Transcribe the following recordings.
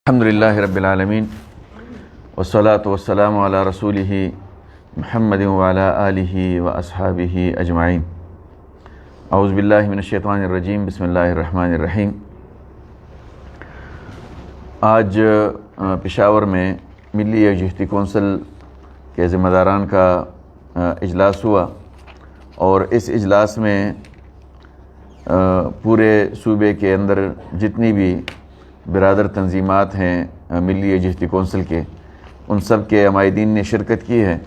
الحمدللہ رب العالمین والصلاة والسلام علی رسولہ محمد وعلی آلہ واصحابہ اجمعین۔ اعوذ باللہ من الشیطان الرجیم، بسم اللہ الرحمن الرحیم۔ آج پشاور میں ملی یکجہتی کونسل کے ذمہ داران کا اجلاس ہوا اور اس اجلاس میں پورے صوبے کے اندر جتنی بھی برادر تنظیمات ہیں ملی یکجہتی کونسل کے، ان سب کے عمائدین نے شرکت کی ہے۔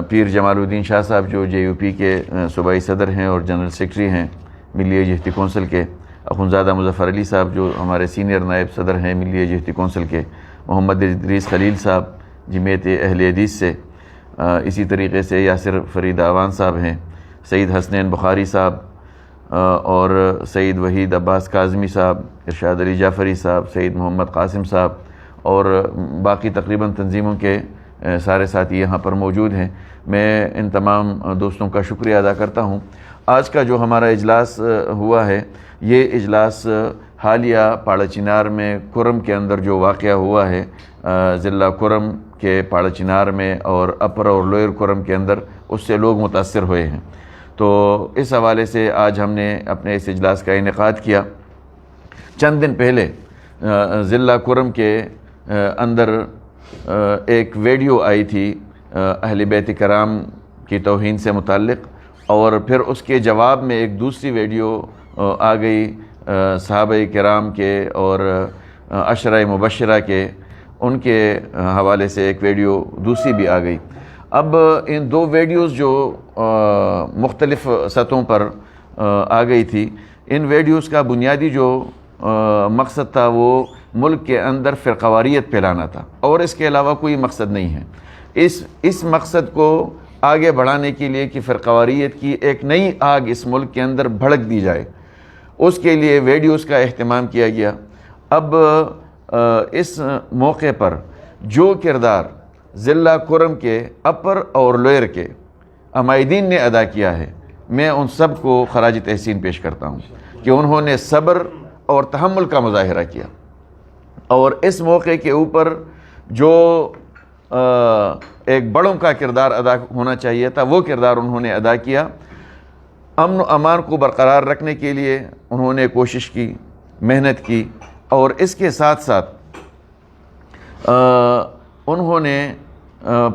پیر جمال الدین شاہ صاحب جو JUP کے صوبائی صدر ہیں اور جنرل سیکرٹری ہیں ملی یکجہتی کونسل کے، اخندزادہ مظفر علی صاحب جو ہمارے سینئر نائب صدر ہیں ملی یکجہتی کونسل کے، محمد ادریس خلیل صاحب جمعیت اہل حدیث سے، اسی طریقے سے یاسر فرید آوان صاحب ہیں، سید حسنین بخاری صاحب اور سید وحید عباس کاظمی صاحب، ارشاد علی جعفری صاحب، سید محمد قاسم صاحب اور باقی تقریباً تنظیموں کے سارے ساتھی یہاں پر موجود ہیں۔ میں ان تمام دوستوں کا شکریہ ادا کرتا ہوں۔ آج کا جو ہمارا اجلاس ہوا ہے، یہ اجلاس حالیہ پاڑہ چنار میں کرم کے اندر جو واقعہ ہوا ہے، ضلع کرم کے پاڑہ چنار میں اور اپر اور لوئر کرم کے اندر، اس سے لوگ متاثر ہوئے ہیں۔ تو اس حوالے سے آج ہم نے اپنے اس اجلاس کا انعقاد کیا۔ چند دن پہلے ضلع کرم کے اندر ایک ویڈیو آئی تھی اہل بیت کرام کی توہین سے متعلق، اور پھر اس کے جواب میں ایک دوسری ویڈیو آ گئی صحابہ کرام کے اور عشرہ مبشرہ کے، ان کے حوالے سے ایک ویڈیو دوسری بھی آ گئی۔ اب ان دو ویڈیوز جو مختلف سطحوں پر آ گئی تھی، ان ویڈیوز کا بنیادی جو مقصد تھا وہ ملک کے اندر فرقواریت پھیلانا تھا، اور اس کے علاوہ کوئی مقصد نہیں ہے۔ اس مقصد کو آگے بڑھانے کے لیے کہ فرقواریت کی ایک نئی آگ اس ملک کے اندر بھڑک دی جائے، اس کے لیے ویڈیوز کا اہتمام کیا گیا۔ اب اس موقع پر جو کردار ضلع کرم کے اپر اور لوئر کے عمائدین نے ادا کیا ہے، میں ان سب کو خراج تحسین پیش کرتا ہوں کہ انہوں نے صبر اور تحمل کا مظاہرہ کیا، اور اس موقع کے اوپر جو ایک بڑوں کا کردار ادا ہونا چاہیے تھا، وہ کردار انہوں نے ادا کیا۔ امن و امان کو برقرار رکھنے کے لیے انہوں نے کوشش کی، محنت کی، اور اس کے ساتھ ساتھ انہوں نے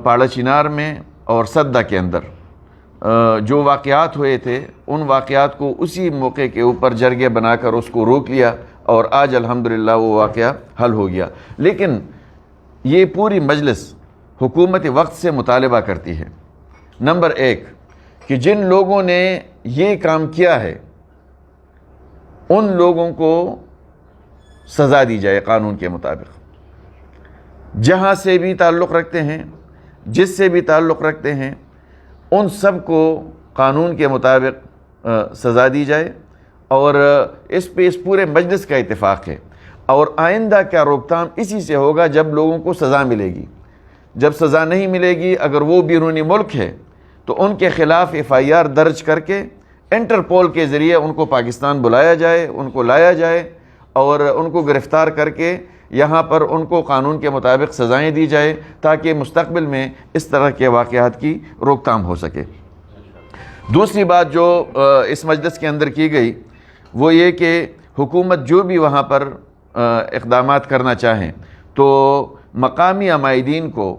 پاڑہ چنار میں اور سدہ کے اندر جو واقعات ہوئے تھے، ان واقعات کو اسی موقع کے اوپر جرگے بنا کر اس کو روک لیا، اور آج الحمدللہ وہ واقعہ حل ہو گیا۔ لیکن یہ پوری مجلس حکومت وقت سے مطالبہ کرتی ہے، نمبر ایک، کہ جن لوگوں نے یہ کام کیا ہے ان لوگوں کو سزا دی جائے قانون کے مطابق، جہاں سے بھی تعلق رکھتے ہیں، جس سے بھی تعلق رکھتے ہیں، ان سب کو قانون کے مطابق سزا دی جائے، اور اس پہ اس پورے مجلس کا اتفاق ہے۔ اور آئندہ کیا روک تھام اسی سے ہوگا جب لوگوں کو سزا ملے گی۔ جب سزا نہیں ملے گی، اگر وہ بیرونی ملک ہے تو ان کے خلاف FIR درج کر کے انٹرپول کے ذریعے ان کو پاکستان بلایا جائے، ان کو لایا جائے، اور ان کو گرفتار کر کے یہاں پر ان کو قانون کے مطابق سزائیں دی جائے، تاکہ مستقبل میں اس طرح کے واقعات کی روک تھام ہو سکے۔ دوسری بات جو اس مجلس کے اندر کی گئی وہ یہ کہ حکومت جو بھی وہاں پر اقدامات کرنا چاہیں تو مقامی عمائدین کو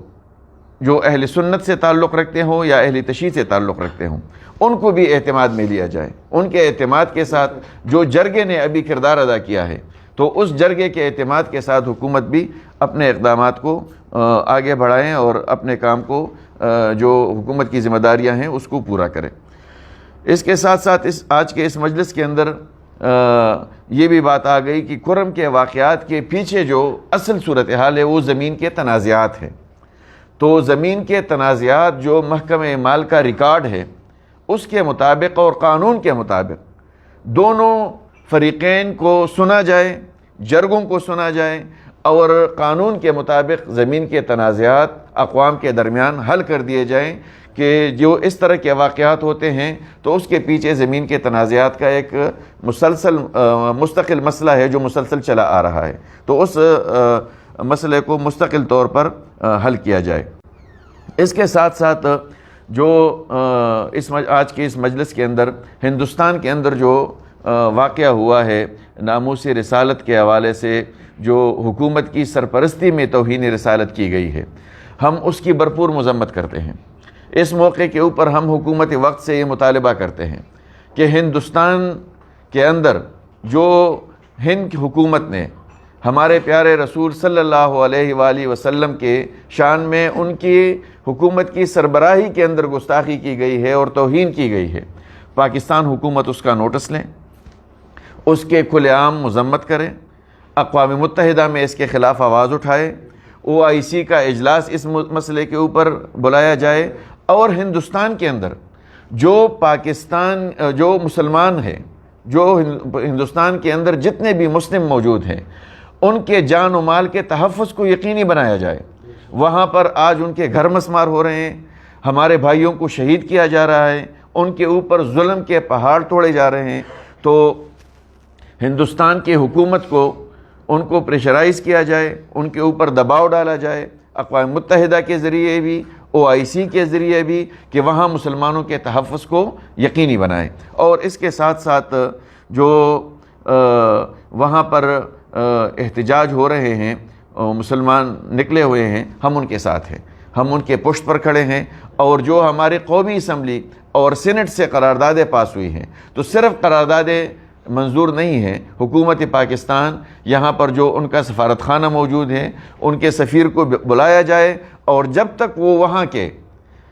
جو اہل سنت سے تعلق رکھتے ہوں یا اہل تشیع سے تعلق رکھتے ہوں، ان کو بھی اعتماد میں لیا جائے۔ ان کے اعتماد کے ساتھ جو جرگے نے ابھی کردار ادا کیا ہے، تو اس جرگے کے اعتماد کے ساتھ حکومت بھی اپنے اقدامات کو آگے بڑھائیں اور اپنے کام کو جو حکومت کی ذمہ داریاں ہیں اس کو پورا کریں۔ اس کے ساتھ ساتھ آج کے اس مجلس کے اندر یہ بھی بات آ گئی کہ کرم کے واقعات کے پیچھے جو اصل صورتحال ہے وہ زمین کے تنازعات ہیں۔ تو زمین کے تنازعات جو محکمہ مال کا ریکارڈ ہے، اس کے مطابق اور قانون کے مطابق دونوں فریقین کو سنا جائے، جرگوں کو سنا جائے، اور قانون کے مطابق زمین کے تنازعات اقوام کے درمیان حل کر دیے جائیں، کہ جو اس طرح کے واقعات ہوتے ہیں تو اس کے پیچھے زمین کے تنازعات کا ایک مسلسل مستقل مسئلہ ہے جو مسلسل چلا آ رہا ہے۔ تو اس مسئلے کو مستقل طور پر حل کیا جائے۔ اس کے ساتھ ساتھ جو آج کے اس مجلس کے اندر ہندوستان کے اندر جو واقعہ ہوا ہے ناموس رسالت کے حوالے سے، جو حکومت کی سرپرستی میں توہین رسالت کی گئی ہے، ہم اس کی بھرپور مذمت کرتے ہیں۔ اس موقع کے اوپر ہم حکومت وقت سے یہ مطالبہ کرتے ہیں کہ ہندوستان کے اندر جو ہند کی حکومت نے ہمارے پیارے رسول صلی اللہ علیہ وآلہ وسلم کے شان میں ان کی حکومت کی سربراہی کے اندر گستاخی کی گئی ہے اور توہین کی گئی ہے، پاکستان حکومت اس کا نوٹس لیں، اس کے کھلے عام مذمت کریں، اقوام متحدہ میں اس کے خلاف آواز اٹھائے، OIC کا اجلاس اس مسئلے کے اوپر بلایا جائے، اور ہندوستان کے اندر جو مسلمان ہیں، جو ہندوستان کے اندر جتنے بھی مسلم موجود ہیں، ان کے جان و مال کے تحفظ کو یقینی بنایا جائے۔ وہاں پر آج ان کے گھر مسمار ہو رہے ہیں، ہمارے بھائیوں کو شہید کیا جا رہا ہے، ان کے اوپر ظلم کے پہاڑ توڑے جا رہے ہیں، تو ہندوستان کی حکومت کو ان کو پریشرائز کیا جائے، ان کے اوپر دباؤ ڈالا جائے، اقوام متحدہ کے ذریعے بھی، OIC کے ذریعے بھی، کہ وہاں مسلمانوں کے تحفظ کو یقینی بنائیں۔ اور اس کے ساتھ ساتھ جو وہاں پر احتجاج ہو رہے ہیں، مسلمان نکلے ہوئے ہیں، ہم ان کے ساتھ ہیں، ہم ان کے پشت پر کھڑے ہیں، اور جو ہماری قومی اسمبلی اور سینٹ سے قراردادیں پاس ہوئی ہیں، تو صرف قراردادیں منظور نہیں ہیں، حکومت پاکستان یہاں پر جو ان کا سفارت خانہ موجود ہے، ان کے سفیر کو بلایا جائے، اور جب تک وہ وہاں کے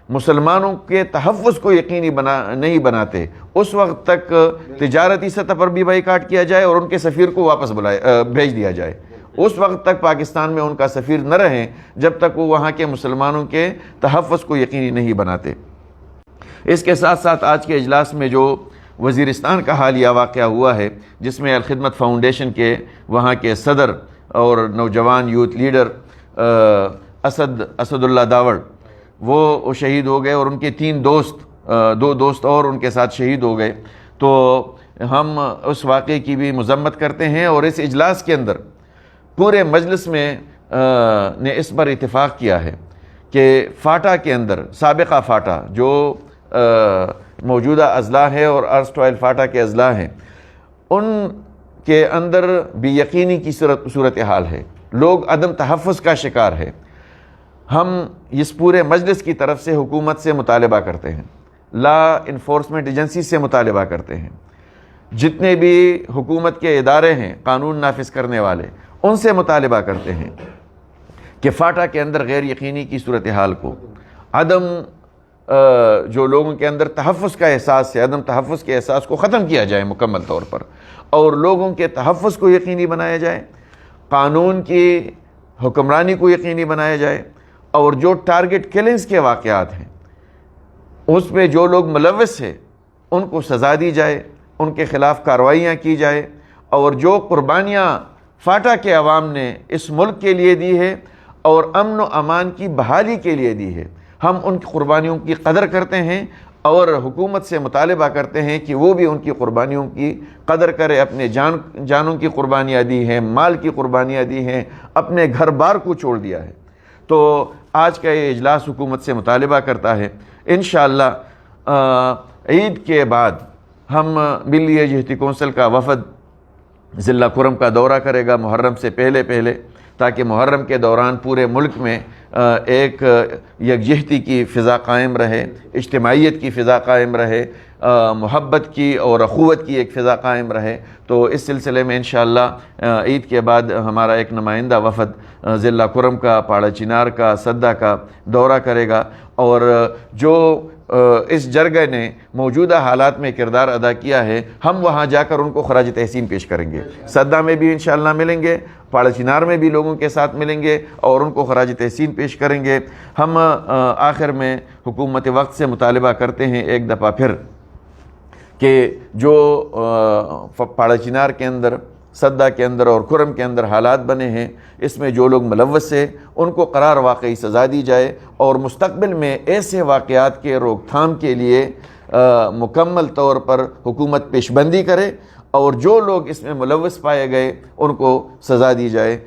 مسلمانوں کے تحفظ کو یقینی نہیں بناتے، اس وقت تک تجارتی سطح پر بھی بائیکاٹ کیا جائے اور ان کے سفیر کو واپس بھیج دیا جائے۔ اس وقت تک پاکستان میں ان کا سفیر نہ رہیں جب تک وہ وہاں کے مسلمانوں کے تحفظ کو یقینی نہیں بناتے۔ اس کے ساتھ ساتھ آج کے اجلاس میں جو وزیرستان کا حالیہ واقعہ ہوا ہے، جس میں الخدمت فاؤنڈیشن کے وہاں کے صدر اور نوجوان یوتھ لیڈر اسد اللہ داوڑ وہ شہید ہو گئے، اور ان کے دو دوست اور ان کے ساتھ شہید ہو گئے، تو ہم اس واقعے کی بھی مذمت کرتے ہیں۔ اور اس اجلاس کے اندر پورے مجلس میں نے اس پر اتفاق کیا ہے کہ فاٹا کے اندر، سابقہ فاٹا جو موجودہ اضلاع ہے اور ارسٹوائل فاٹا کے اضلاع ہیں، ان کے اندر بھی یقینی کی صورتحال ہے، لوگ عدم تحفظ کا شکار ہے۔ ہم اس پورے مجلس کی طرف سے حکومت سے مطالبہ کرتے ہیں، لا انفورسمنٹ ایجنسی سے مطالبہ کرتے ہیں، جتنے بھی حکومت کے ادارے ہیں قانون نافذ کرنے والے، ان سے مطالبہ کرتے ہیں کہ فاٹا کے اندر غیر یقینی کی صورتحال کو، عدم جو لوگوں کے اندر تحفظ کا احساس ہے، عدم تحفظ کے احساس کو ختم کیا جائے مکمل طور پر، اور لوگوں کے تحفظ کو یقینی بنایا جائے، قانون کی حکمرانی کو یقینی بنایا جائے، اور جو ٹارگٹ کلنگز کے واقعات ہیں اس میں جو لوگ ملوث ہیں ان کو سزا دی جائے، ان کے خلاف کارروائیاں کی جائے، اور جو قربانیاں فاٹا کے عوام نے اس ملک کے لیے دی ہے اور امن و امان کی بحالی کے لیے دی ہے، ہم ان کی قربانیوں کی قدر کرتے ہیں، اور حکومت سے مطالبہ کرتے ہیں کہ وہ بھی ان کی قربانیوں کی قدر کرے، اپنے جانوں کی قربانیاں دی ہیں، مال کی قربانیاں دی ہیں، اپنے گھر بار کو چھوڑ دیا ہے۔ تو آج کا یہ اجلاس حکومت سے مطالبہ کرتا ہے، انشاءاللہ عید کے بعد ہم ملی یجہتی کونسل کا وفد ضلع کرم کا دورہ کرے گا محرم سے پہلے، تاکہ محرم کے دوران پورے ملک میں ایک یکجہتی کی فضا قائم رہے، اجتماعیت کی فضا قائم رہے، محبت کی اور اخوت کی ایک فضا قائم رہے۔ تو اس سلسلے میں انشاءاللہ عید کے بعد ہمارا ایک نمائندہ وفد ضلع کرم کا، پاڑا چنار کا، سدہ کا دورہ کرے گا، اور جو اس جرگہ نے موجودہ حالات میں کردار ادا کیا ہے، ہم وہاں جا کر ان کو خراج تحسین پیش کریں گے۔ سدہ میں بھی انشاءاللہ ملیں گے، پاڑا چنار میں بھی لوگوں کے ساتھ ملیں گے اور ان کو خراج تحسین پیش کریں گے۔ ہم آخر میں حکومت وقت سے مطالبہ کرتے ہیں ایک دفعہ پھر کہ جو پاڑا چنار کے اندر، سدہ کے اندر اور کرم کے اندر حالات بنے ہیں، اس میں جو لوگ ملوث ہیں ان کو قرار واقعی سزا دی جائے، اور مستقبل میں ایسے واقعات کے روک تھام کے لیے مکمل طور پر حکومت پیش بندی کرے، اور جو لوگ اس میں ملوث پائے گئے ان کو سزا دی جائے۔